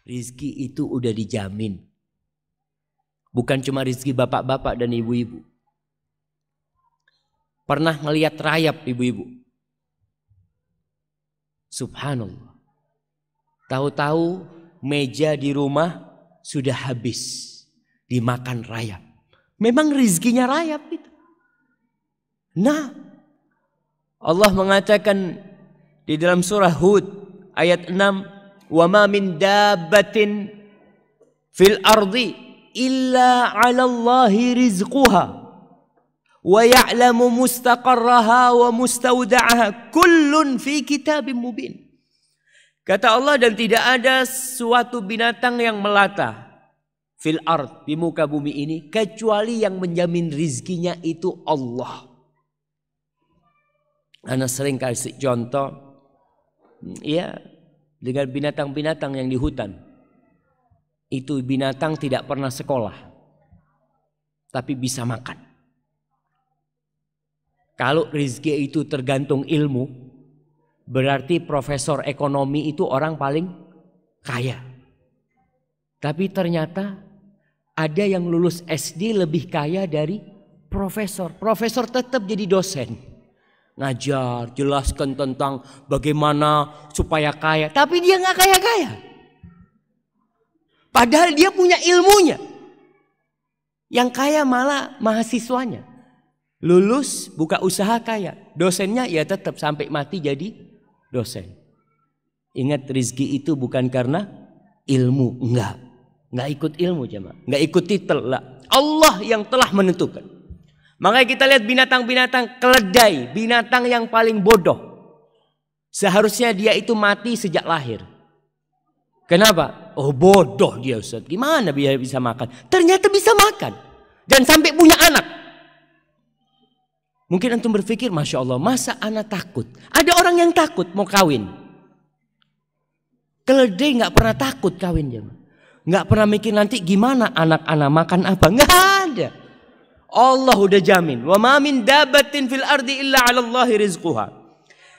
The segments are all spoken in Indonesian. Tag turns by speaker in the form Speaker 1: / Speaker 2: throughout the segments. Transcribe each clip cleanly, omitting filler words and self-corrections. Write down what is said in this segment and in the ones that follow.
Speaker 1: Rizki itu udah dijamin. Bukan cuma rizki bapak-bapak dan ibu-ibu. Pernah ngelihat rayap ibu-ibu? Subhanallah. Tahu-tahu meja di rumah sudah habis dimakan rayap. Memang rizkinya rayap itu. Nah, Allah mengatakan di dalam surah Hud ayat 6, "Wa ma min dabbatin fil ardi illa 'ala Allahi rizquha wa ya'lamu mustaqarraha wa mustawda'aha kullun fi kitabim mubin." Kata Allah, dan tidak ada suatu binatang yang melata fil ard, di muka bumi ini, kecuali yang menjamin rizkinya itu Allah. Ana sering kasih contoh, ya, dengan binatang-binatang yang di hutan. Itu binatang tidak pernah sekolah, tapi bisa makan. Kalau rezeki itu tergantung ilmu, berarti profesor ekonomi itu orang paling kaya. Tapi ternyata ada yang lulus SD lebih kaya dari profesor. Profesor tetap jadi dosen. Ngajar, jelaskan tentang bagaimana supaya kaya. Tapi dia nggak kaya-kaya. Padahal dia punya ilmunya. Yang kaya malah mahasiswanya. Lulus, buka usaha kaya. Dosennya ya tetap sampai mati jadi dosen. Ingat, rizki itu bukan karena ilmu. Nggak ikut ilmu jemaah. Nggak ikut titel. Lah. Allah yang telah menentukan. Makanya kita lihat binatang-binatang keledai, binatang yang paling bodoh. Seharusnya dia itu mati sejak lahir. Kenapa? Oh, bodoh dia, Ustaz. Gimana biar bisa makan? Ternyata bisa makan. Dan sampai punya anak. Mungkin antum berpikir, Masya Allah, masa anak takut? Ada orang yang takut mau kawin. Keledai nggak pernah takut kawin. Nggak pernah mikir nanti gimana anak-anak makan apa. Nggak ada. Allah udah jamin. Wa ma min dabbatin fil ardi illa 'ala Allahi rizquha.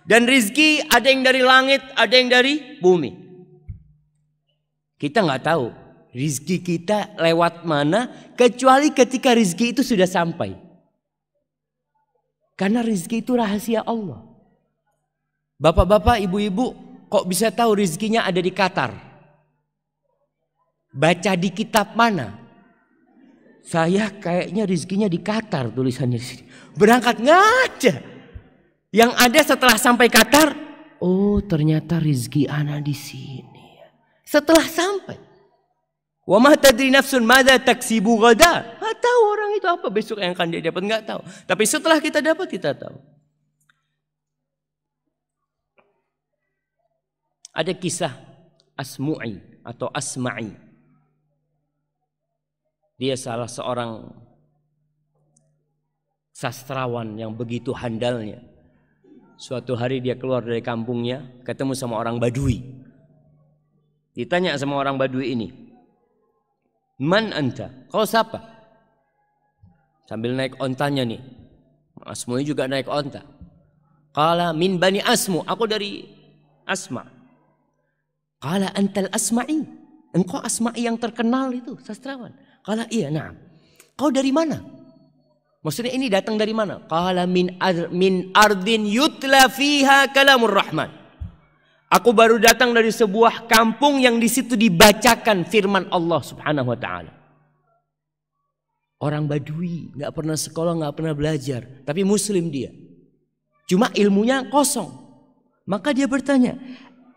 Speaker 1: Dan rizki ada yang dari langit, ada yang dari bumi. Kita nggak tahu rizki kita lewat mana, kecuali ketika rizki itu sudah sampai. Karena rizki itu rahasia Allah. Bapak-bapak, ibu-ibu, kok bisa tahu rizkinya ada di Qatar? Baca di kitab mana? Saya kayaknya rizkinya di Qatar, tulisannya di sini. Berangkat nggak ada. Yang ada setelah sampai Qatar, oh ternyata rizki ana di sini. Setelah sampai, wa ma tadri nafsun madza taksibu ghada. Nggak tahu orang itu apa besok yang akan dia dapat, nggak tahu. Tapi setelah kita dapat, kita tahu. Ada kisah Asmu'i atau Asma'i. Dia salah seorang sastrawan yang begitu handalnya. Suatu hari dia keluar dari kampungnya, ketemu sama orang Badui. Ditanya sama orang Badui ini, "Man anta?" Kau siapa? Sambil naik ontanya nih. Asmu'i juga naik onta. Qala min bani Asmu, aku dari Asma. Qala antal Asma'i, engkau Asma'i yang terkenal itu, sastrawan. Qala iya, na'am. Kau dari mana? Maksudnya ini datang dari mana? Qala min ardin yutla fiha kalamur rahman. Aku baru datang dari sebuah kampung yang di situ dibacakan firman Allah Subhanahu wa taala. Orang Badui, nggak pernah sekolah, nggak pernah belajar, tapi muslim dia. Cuma ilmunya kosong. Maka dia bertanya,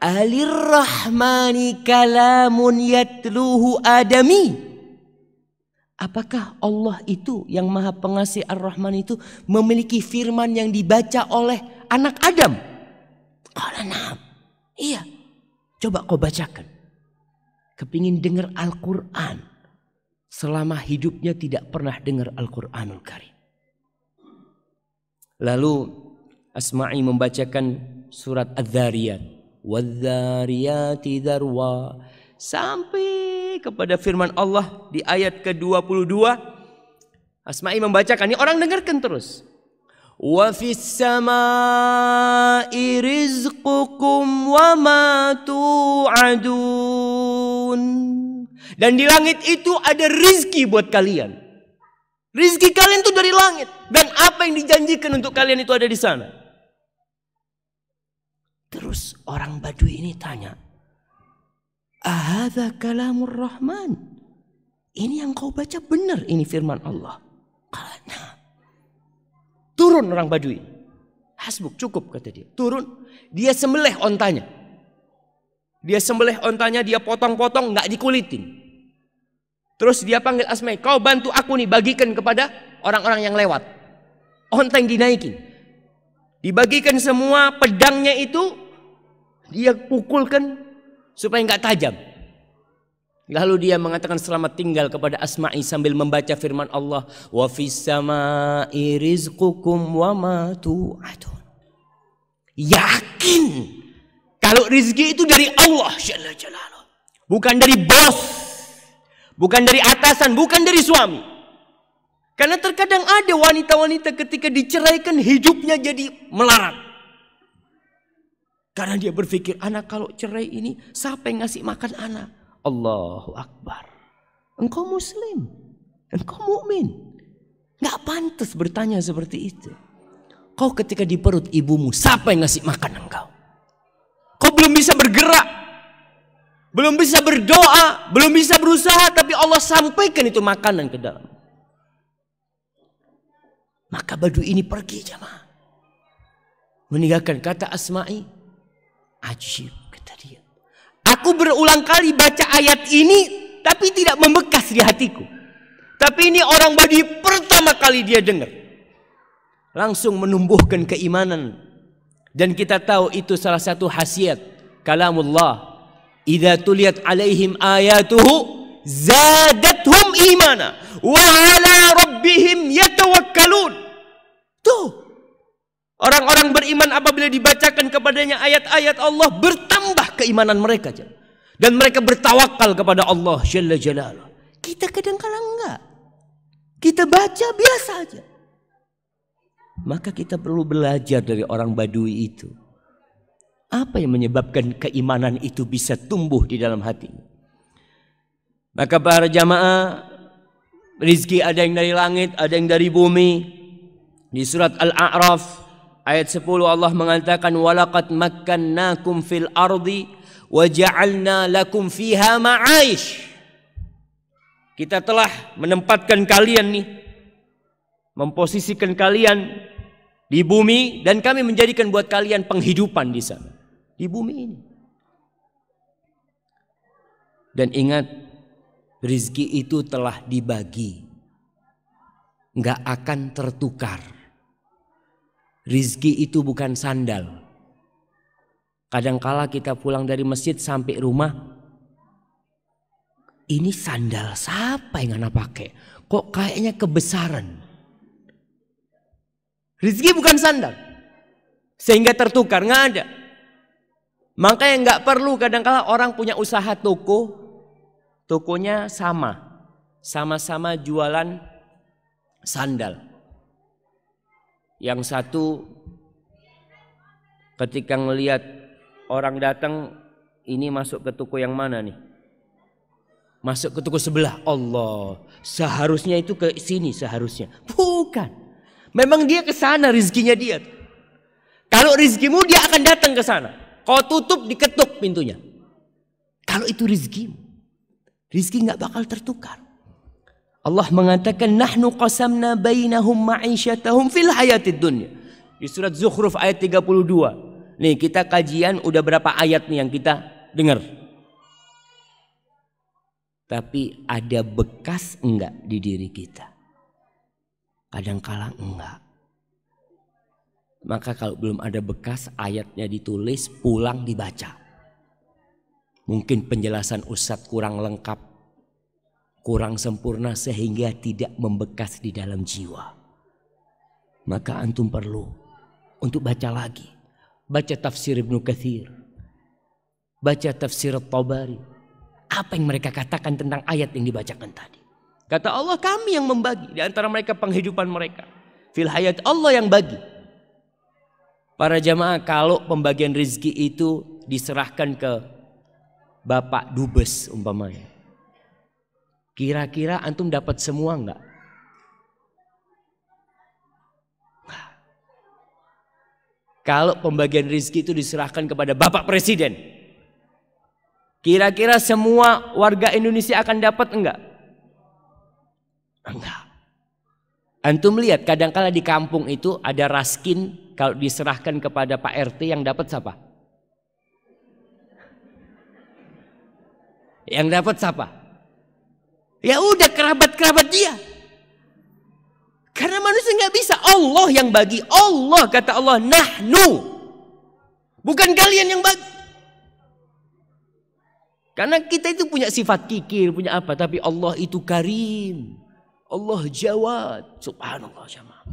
Speaker 1: "Alir rahmani kalamun yatluhu adami?" Apakah Allah itu yang Maha Pengasih Ar-Rahman itu memiliki firman yang dibaca oleh anak Adam? Qala na'am. Iya. Coba kau bacakan. Kepingin dengar Al-Quran. Selama hidupnya tidak pernah dengar Al-Quranul Karim. Lalu Asma'i membacakan surat Adz-Dzariyat. Wadz-Dzariyati dzarwa. Sampai kepada firman Allah di ayat ke-22. Asma'i membacakan, ini orang dengarkan terus. Wa fis samaa'i rizqukum wa ma tu'adun. rizqun. Dan di langit itu ada rizki buat kalian. Rizki kalian itu dari langit. Dan apa yang dijanjikan untuk kalian itu ada di sana. Terus orang Badui ini tanya, ahadza kalamur rahman? Ini yang kau baca benar, ini firman Allah. Nah. Turun orang Badui. Hasbuk, cukup kata dia. Turun, dia sembelih ontanya. Dia sembelih ontanya, dia potong-potong, nggak dikulitin. Terus dia panggil Asma'i, kau bantu aku nih, bagikan kepada orang-orang yang lewat. Onta yang dinaikin. Dibagikan semua, pedangnya itu dia pukulkan supaya nggak tajam. Lalu dia mengatakan selamat tinggal kepada Asma'i sambil membaca firman Allah, wa fis sama'i rizqukum wa ma tu'adun. Yakin kalau rizki itu dari Allah Jalla Jalaluh, bukan dari bos, bukan dari atasan, bukan dari suami. Karena terkadang ada wanita-wanita ketika diceraikan hidupnya jadi melarat. Karena dia berpikir, anak kalau cerai ini siapa yang ngasih makan anak? Allahu Akbar. Engkau muslim, engkau mukmin, nggak pantas bertanya seperti itu. Kau ketika di perut ibumu, siapa yang ngasih makan engkau? Kau belum bisa bergerak, belum bisa berdoa, belum bisa berusaha, tapi Allah sampaikan itu makanan ke dalam. Maka Badui ini pergi jamaah, meninggalkan. Kata Asma'i, ajib kata dia, aku berulang kali baca ayat ini tapi tidak membekas di hatiku. Tapi ini orang Badui pertama kali dia dengar, langsung menumbuhkan keimanan. Dan kita tahu itu salah satu khasiat kalamullah. Idza tuliyat alaihim ayatuhu zadathum imana wa ala rabbihim yatawakkalun. Tuh, orang-orang beriman apabila dibacakan kepadanya ayat-ayat Allah, bertambah keimanan mereka. Dan mereka bertawakal kepada Allah Jalla Jalaluh. Kita kadang-kadang enggak. Kita baca biasa aja. Maka kita perlu belajar dari orang Badui itu. Apa yang menyebabkan keimanan itu bisa tumbuh di dalam hati? Maka para jamaah, rizki ada yang dari langit, ada yang dari bumi. Di surat Al-A'raf ayat 10 Allah mengatakan, walaqad makkannakum fil ardi wa ja'alna lakum fiha ma'aish. Kita telah menempatkan kalian nih, memposisikan kalian di bumi, dan kami menjadikan buat kalian penghidupan di sana, di bumi ini. Dan ingat, rizki itu telah dibagi, nggak akan tertukar. Rizki itu bukan sandal. Kadangkala kita pulang dari masjid sampai rumah, ini sandal siapa yang anak pakai? Kok kayaknya kebesaran? Rizki bukan sandal sehingga tertukar, nggak ada. Makanya nggak perlu kadangkala orang punya usaha toko, tokonya sama-sama jualan sandal. Yang satu ketika ngelihat orang datang, ini masuk ke toko yang mana nih? Masuk ke toko sebelah. Allah, seharusnya itu ke sini seharusnya. Bukan. Memang dia ke sana rizkinya dia. Kalau rizkimu dia akan datang ke sana. Kau tutup, diketuk pintunya. Kalau itu rizkimu, rizki nggak bakal tertukar. Allah mengatakan, nahnu qasamna bainahum ma'isyatahum fil hayatid dunya. Di surat Zukhruf ayat 32. Nih kita kajian udah berapa ayat nih yang kita dengar. Tapi ada bekas enggak di diri kita? Kadang-kala enggak. Maka kalau belum ada bekas, ayatnya ditulis, pulang dibaca. Mungkin penjelasan Ustadz kurang lengkap, kurang sempurna sehingga tidak membekas di dalam jiwa. Maka antum perlu untuk baca lagi. Baca tafsir Ibnu Katsir, baca tafsir At-Tabari. Apa yang mereka katakan tentang ayat yang dibacakan tadi? Kata Allah, kami yang membagi di antara mereka penghidupan mereka. Fil hayat, Allah yang bagi. Para jamaah, kalau pembagian rezeki itu diserahkan ke Bapak Dubes umpamanya. Kira-kira antum dapat semua enggak? Kalau pembagian rezeki itu diserahkan kepada Bapak Presiden, kira-kira semua warga Indonesia akan dapat enggak? Enggak. Antum lihat kadang-kala di kampung itu ada raskin, kalau diserahkan kepada Pak RT yang dapat siapa? Yang dapat siapa? Ya udah kerabat-kerabat dia. Karena manusia nggak bisa, Allah yang bagi. Allah, kata Allah, nahnu, bukan kalian yang bagi. Karena kita itu punya sifat kikir, punya apa, tapi Allah itu karim, Allah jawad, subhanallah jamaah.